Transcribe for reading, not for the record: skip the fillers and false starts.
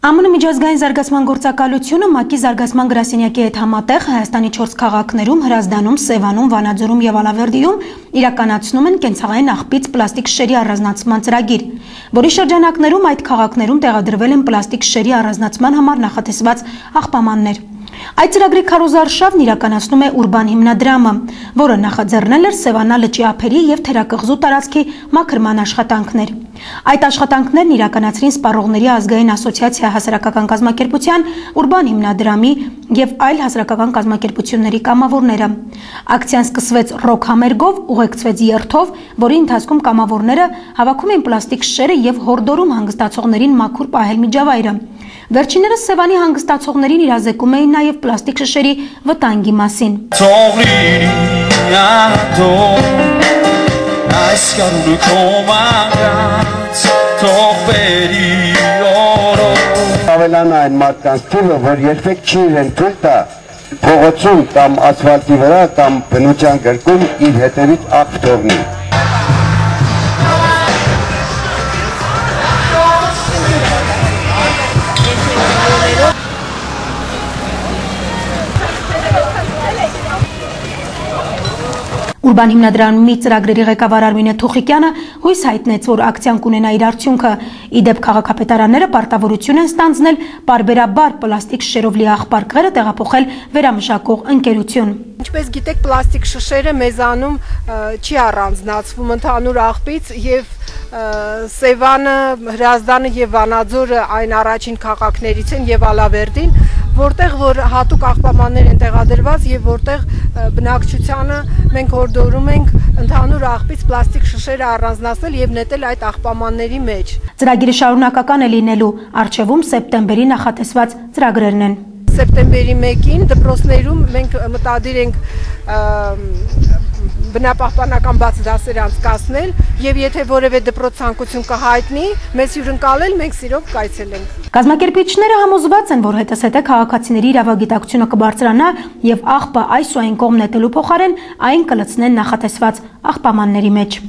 ԱՄՆ միջազգային զարգացման գործակալությունը ՄԱԿ-ի զարգացման գրասենյակի հետ համատեղ Հայաստանի 4 քաղաքներում Հրազդանում, Սևանում, Վանաձորում եւ Ալավերդիում իրականացնում են կենցաղային աղբից պլաստիկ շշերի առանձնացման ծրագիր, որի շրջանակներում այդ քաղաքներում տեղադրվել են պլաստիկ շշերի առանձնացման համար նախատեսված աղբամաններ։ Այդ ծրագրի քարոզարշավն իրականացնում է Ուրբան հիմնադրամը, որը նախաձեռնել էր Սևանա լճի ափերի եւ Թերակղզու տարածքի մաքրման աշխատանքներ։ Այդ աշխատանքներն իրականացրին Սպառողների ազգային ասոցիացիա հասարակական կազմակերպության, Ուրբան հիմնադրամի եւ այլ հասարակական կազմակերպությունների կամավորները։ Ակցիան սկսվեց ռոք համերգով, ուղեկցվեց երթով, որի ընթացքում կամավորները հավաքում են պլաստիկ շշերը եւ հորդորում հանգստացողներին մաքուր պահել միջավայրը։ Վերջիններս Սևանի հանգստացողներին իրազեկում էին նաև պլաստիկ շշերի վտանգի մասին։ Ավելանա այն մարդկանց թիվը, որ երբեք չի իրեն թույլ տա փողոցում կամ ասֆալտի վրա կամ բնության գրկում իր հետևից աղբ թողնի։ Ուրբան հիմնադրամի ծրագրերի ղեկավար Արմինե Թուխիկյանը հույս հայտնեց, որ ակցիան կունենա իր արդյունքը։ Իդեպ քաղաքապետարանները պարտավորություն են ստանձնել պարբերաբար պլաստիկ շշերով լի աղբարկղերը տեղափոխել վերամշակող ընկերություն։ Ինչպես գիտեք, պլաստիկ շշերը մեզանում չի առանձնացվում ընդհանուր աղբից եւ Սևանը, Հրազդանը եւ Վանաձորը այն առաջին քաղաքներից են եւ Ալավերդին, որտեղ որ հատուկ աղբամաններ են տեղադրված եւ որտեղ բնակչությանը մենք հորդորում ենք ընդհանուր աղբից պլաստիկ շշերը առանձնացնել եւ նետել այդ աղբամանների մեջ։ Ծրագիրը շարունակական է լինելու, առջևում սեպտեմբերի նախատեսված ծրագրերն են։ Սեպտեմբերի 1-ին դպրոցներում մենք մտադիր ենք բնապահպանական բաց դասեր անցկացնել եւ եթե որևէ դպրոց ցանկություն կհայտնի, մեզ հյուրընկալել, մենք սիրով կայցելենք։ Կազմակերպիչները համոզված են, որ հետզհետե քաղաքացիների իրավագիտակցությունը կբարձրանա եւ աղբը այս ու այն կողմ նետելու փոխարեն այն կլցնեն նախատեսված աղբամանների մեջ։